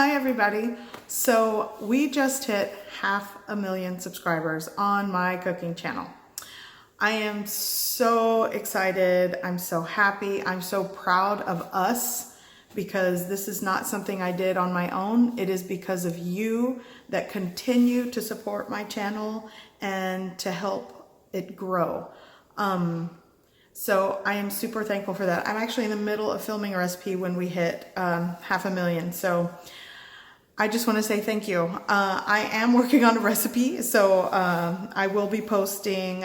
Hi everybody. So we just hit 500,000 subscribers on my cooking channel. I am so excited. I'm so happy. I'm so proud of us because this is not something I did on my own. It is because of you that continue to support my channel and to help it grow. So I am super thankful for that. I'm actually in the middle of filming a recipe when we hit 500,000. So I just want to say thank you. I am working on a recipe, so I will be posting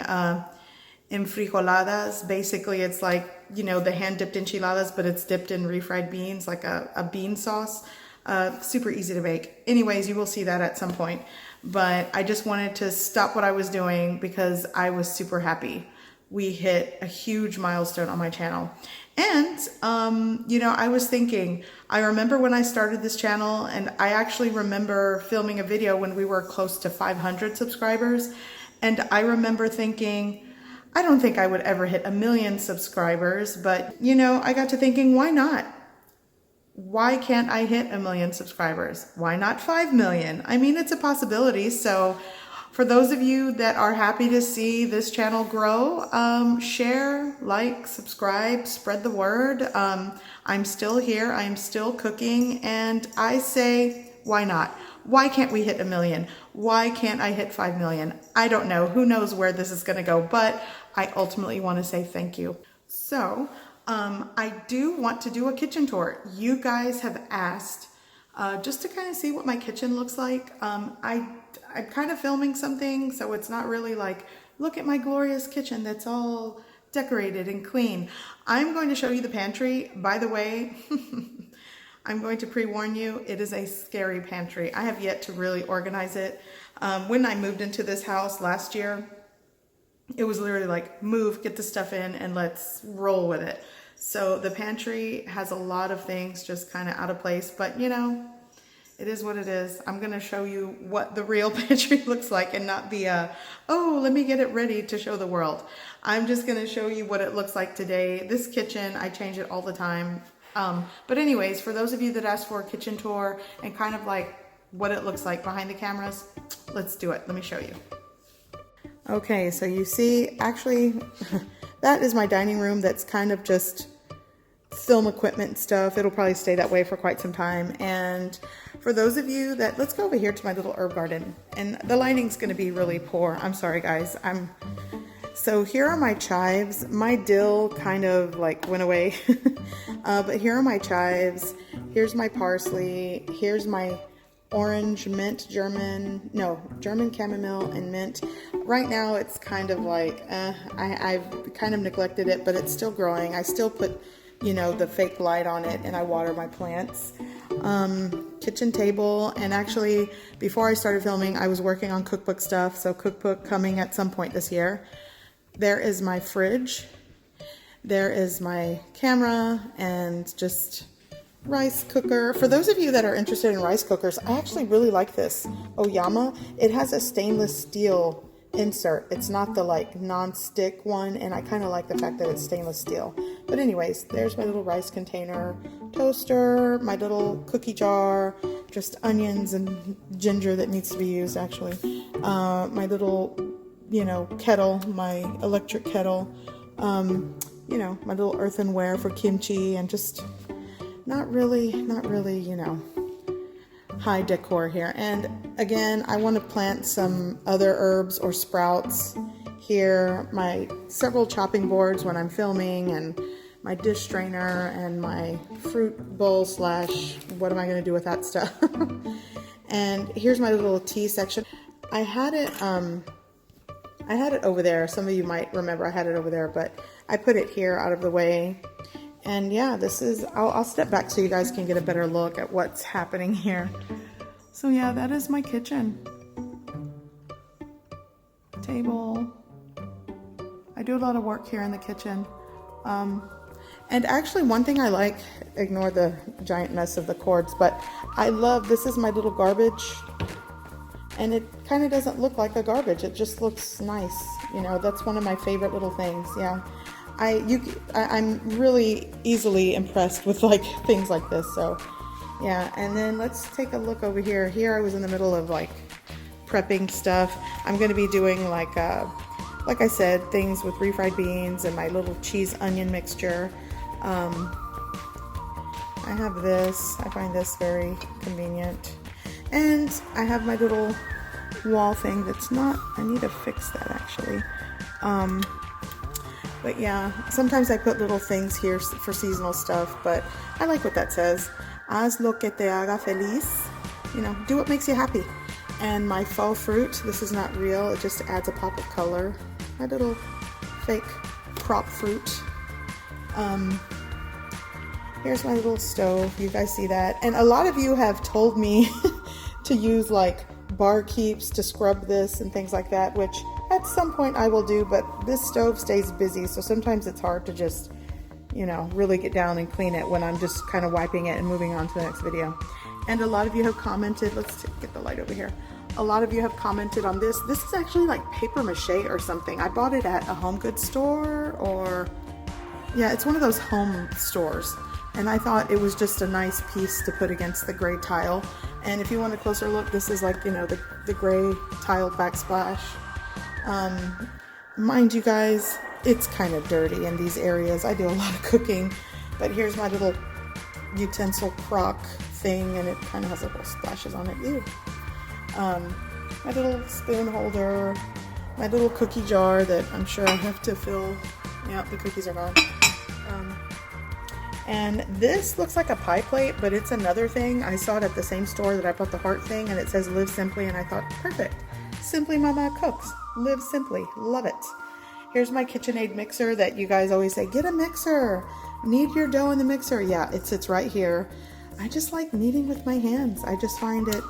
enfrijoladas. Basically, it's like, you know, the hand-dipped enchiladas, but it's dipped in refried beans, like a bean sauce. Super easy to make. Anyways, you will see that at some point. But I just wanted to stop what I was doing because I was super happy. We hit a huge milestone on my channel. And, you know, I was thinking, I remember when I started this channel, and I actually remember filming a video when we were close to 500 subscribers. And I remember thinking, I don't think I would ever hit 1 million subscribers, but, you know, I got to thinking, why not? Why can't I hit 1 million subscribers? Why not 5 million? I mean, it's a possibility. So for those of you that are happy to see this channel grow, share, like, subscribe, spread the word. I'm still here. I'm still cooking. And I say, why not? Why can't we hit 1 million? Why can't I hit 5 million? I don't know. Who knows where this is going to go? But I ultimately want to say thank you. So I do want to do a kitchen tour. You guys have asked just to kind of see what my kitchen looks like. I'm kind of filming something, so it's not really like, look at my glorious kitchen that's all decorated and clean. I'm going to show you the pantry. By the way, I'm going to pre-warn you, it is a scary pantry. I have yet to really organize it. When I moved into this house last year, it was literally like, move, get the stuff in, and let's roll with it. So the pantry has a lot of things just kind of out of place, but you know, it is what it is. I'm going to show you what the real pantry looks like and not the, oh, let me get it ready to show the world. I'm just going to show you what it looks like today. This kitchen, I change it all the time. But anyways, for those of you that asked for a kitchen tour and kind of like what it looks like behind the cameras, let's do it. Let me show you. Okay, so you see, actually, that is my dining room. That's kind of just film equipment stuff. It'll probably stay that way for quite some time. And for those of you that, let's go over here to my little herb garden. And the lighting's going to be really poor. I'm sorry, guys. So here are my chives. My dill kind of like went away. But here are my chives. Here's my parsley. Here's my orange mint, German chamomile and mint. Right now it's kind of like, I've kind of neglected it, but it's still growing. I still put, you know, the fake light on it, and I water my plants. Kitchen table, and actually before I started filming I was working on cookbook stuff, so cookbook coming at some point this year. There is my fridge, there is my camera, and just rice cooker. For those of you that are interested in rice cookers, I actually really like this Oyama. It has a stainless steel insert. It's not the like non-stick one, and I kind of like the fact that it's stainless steel. But anyways, there's my little rice container, toaster, my little cookie jar, just onions and ginger that needs to be used actually. My little, you know, kettle, my electric kettle, you know, my little earthenware for kimchi, and just not really, you know, high decor here. And again, I want to plant some other herbs or sprouts here. My several chopping boards when I'm filming, and my dish strainer, and my fruit bowl slash what am I going to do with that stuff. And here's my little tea section. I had it over there. Some of you might remember I had it over there, but I put it here out of the way. And yeah, this is, I'll step back so you guys can get a better look at what's happening here. So yeah, that is my kitchen. Table. I do a lot of work here in the kitchen. And actually one thing I like, ignore the giant mess of the cords, but I love, this is my little garbage. And it kind of doesn't look like a garbage. It just looks nice. You know, that's one of my favorite little things. Yeah. I'm really easily impressed with like things like this. So Yeah, and then let's take a look over here. Here I was in the middle of like prepping stuff. I'm going to be doing like I said, things with refried beans and my little cheese onion mixture. I have this. I find this very convenient. And I have my little wall thing that's not, I need to fix that actually. But yeah, sometimes I put little things here for seasonal stuff, but I like what that says. Haz lo que te haga feliz. You know, do what makes you happy. And my faux fruit, this is not real, it just adds a pop of color. My little fake crop fruit. Here's my little stove, you guys see that? And a lot of you have told me to use like bar keeps to scrub this and things like that, which at some point I will do, but this stove stays busy, so sometimes it's hard to just, you know, really get down and clean it when I'm just kind of wiping it and moving on to the next video. And a lot of you have commented, let's get the light over here. A lot of you have commented on this. This is actually like paper mache or something. I bought it at a home goods store, or yeah, it's one of those home stores. And I thought it was just a nice piece to put against the gray tile. And if you want a closer look, this is like, you know, the gray tile backsplash. Mind you guys, it's kind of dirty in these areas. I do a lot of cooking, but here's my little utensil crock thing, and it kind of has little splashes on it. Ew. My little spoon holder, my little cookie jar that I'm sure I have to fill. Yeah, the cookies are gone. And this looks like a pie plate, but it's another thing. I saw it at the same store that I bought the heart thing, and it says live simply, and I thought, perfect. Simply Mama cooks. Live simply. Love it. Here's my KitchenAid mixer that you guys always say, get a mixer. Knead your dough in the mixer. Yeah, it sits right here. I just like kneading with my hands. I just find it...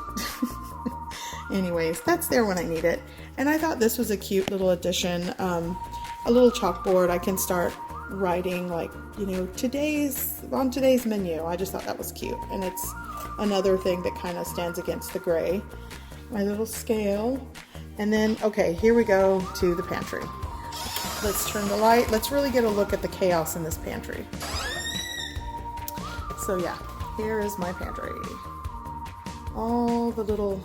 Anyways, that's there when I need it. And I thought this was a cute little addition. A little chalkboard. I can start writing like, you know, on today's menu. I just thought that was cute. And it's another thing that kind of stands against the gray. My little scale. And then, okay, here we go to the pantry. Let's turn the light. Let's really get a look at the chaos in this pantry. So yeah, here is my pantry. All the little...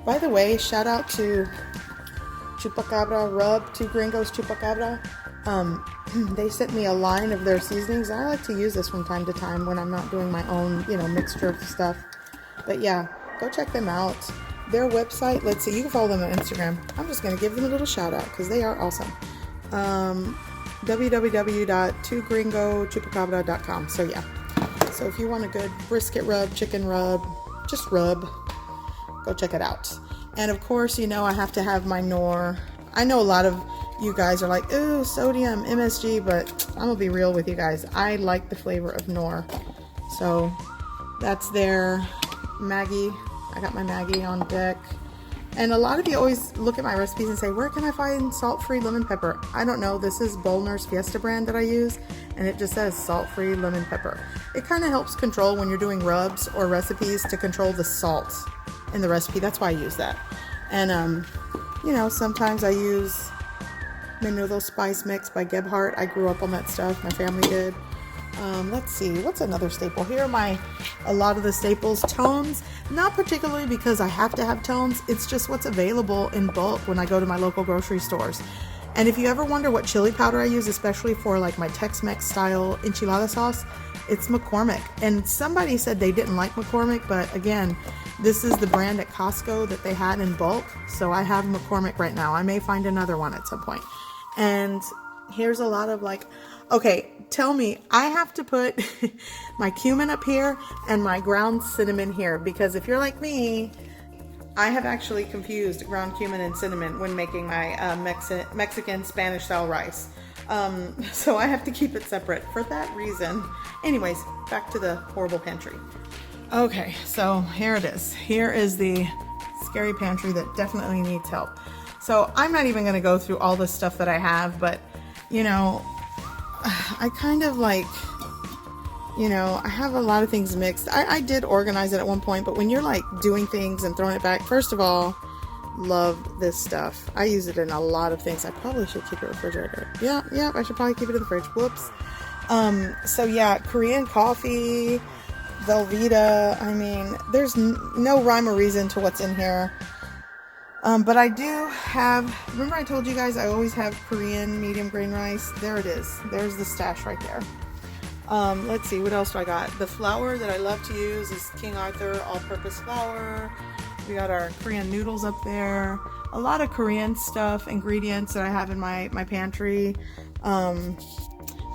By the way, shout out to CHUPACABRA Rub, Two Gringos CHUPACABRA. They sent me a line of their seasonings. I like to use this from time to time when I'm not doing my own, you know, mixture of stuff. But yeah, go check them out. Their website, let's see, you can follow them on Instagram. I'm just going to give them a little shout out because they are awesome. www.twogringochupacabra.com. So yeah, so if you want a good brisket rub, chicken rub, just rub, go check it out. And of course, you know, I have to have my Knorr. I know a lot of you guys are like, ooh, sodium, MSG, but I'm gonna be real with you guys. I like the flavor of Knorr. So that's their Maggie. I got my Maggie on deck. And a lot of you always look at my recipes and say, where can I find salt-free lemon pepper? I don't know. This is Bollner's Fiesta brand that I use, and it just says salt-free lemon pepper. It kind of helps control when you're doing rubs or recipes to control the salt in the recipe. That's why I use that. And you know, sometimes I use Menudo Spice Mix by Gebhardt. I grew up on that stuff. My family did. Let's see, what's another staple? Here are a lot of the staples. Tones, not particularly because I have to have tones. It's just what's available in bulk when I go to my local grocery stores. And if you ever wonder what chili powder I use, especially for like my Tex-Mex style enchilada sauce, it's McCormick. And somebody said they didn't like McCormick, but again, this is the brand at Costco that they had in bulk. So I have McCormick right now. I may find another one at some point. And here's a lot of like, okay, tell me, I have to put my cumin up here and my ground cinnamon here, because if you're like me, I have actually confused ground cumin and cinnamon when making my Mexican Spanish style rice. So I have to keep it separate for that reason. Anyways, back to the horrible pantry. Okay, so here it is. Here is the scary pantry that definitely needs help. So I'm not even going to go through all the stuff that I have, but you know, I kind of like, you know, I have a lot of things mixed. I did organize it at one point, but when you're like doing things and throwing it back, first of all, love this stuff. I use it in a lot of things. I probably should keep it in the refrigerator. Yeah, I should probably keep it in the fridge. Whoops. So yeah, Korean coffee, Velveeta. I mean, there's no rhyme or reason to what's in here. But I do have, remember I told you guys I always have Korean medium grain rice? There it is. There's the stash right there. Let's see, what else do I got? The flour that I love to use is King Arthur all-purpose flour. We got our Korean noodles up there. A lot of Korean stuff, ingredients that I have in my pantry.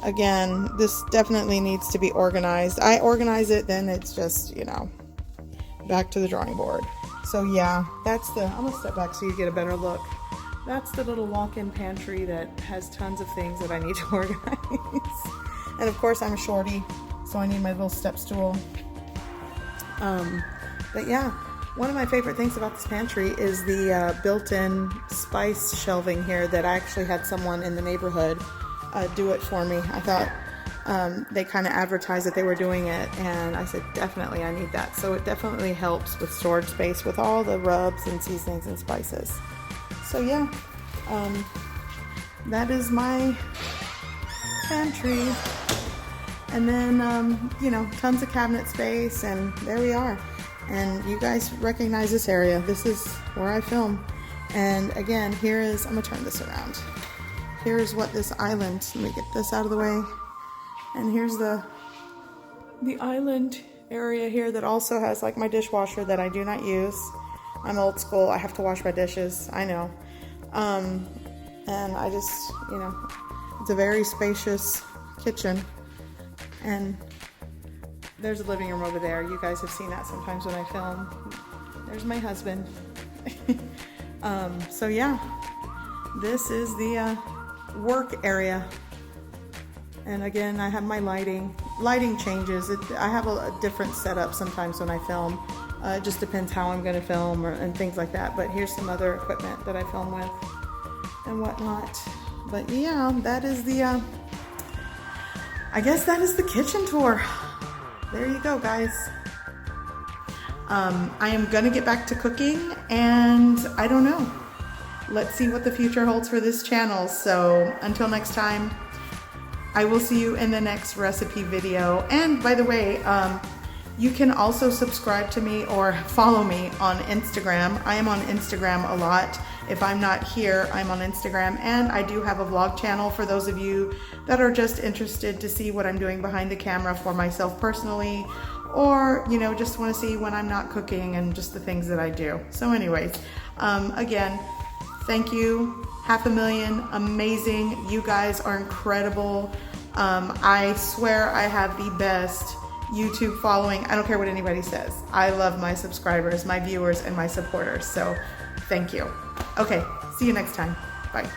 Again, this definitely needs to be organized. I organize it, then it's just, you know, back to the drawing board. So yeah, that's the, I'm gonna step back so you get a better look. That's the little walk-in pantry that has tons of things that I need to organize. And of course I'm a shorty, so I need my little step stool. But yeah, one of my favorite things about this pantry is the built-in spice shelving here that I actually had someone in the neighborhood do it for me. I thought they kind of advertised that they were doing it, and I said definitely I need that. So it definitely helps with storage space with all the rubs and seasonings and spices. So yeah, that is my pantry. And then you know, tons of cabinet space, and there we are. And you guys recognize this area. This is where I film. And again, here is, I'm gonna turn this around. Here's what this island, let me get this out of the way. And here's the island area here that also has like my dishwasher that I do not use. I'm old school, I have to wash my dishes, I know. And I just, you know, it's a very spacious kitchen. And there's a living room over there. You guys have seen that sometimes when I film. There's my husband. So yeah, this is the work area. And again, I have my lighting. Lighting changes. I have a different setup sometimes when I film. It just depends how I'm going to film and things like that. But here's some other equipment that I film with and whatnot. But yeah, that is the, I guess that is the kitchen tour. There you go, guys. I am going to get back to cooking, and I don't know. Let's see what the future holds for this channel. So until next time, I will see you in the next recipe video. And by the way, you can also subscribe to me or follow me on Instagram. I am on Instagram a lot. If I'm not here, I'm on Instagram, and I do have a vlog channel for those of you that are just interested to see what I'm doing behind the camera for myself personally, or, you know, just want to see when I'm not cooking and just the things that I do. So anyways, again, thank you. 500,000, amazing. You guys are incredible. I swear I have the best YouTube following. I don't care what anybody says. I love my subscribers, my viewers, and my supporters. So thank you. Okay, see you next time. Bye.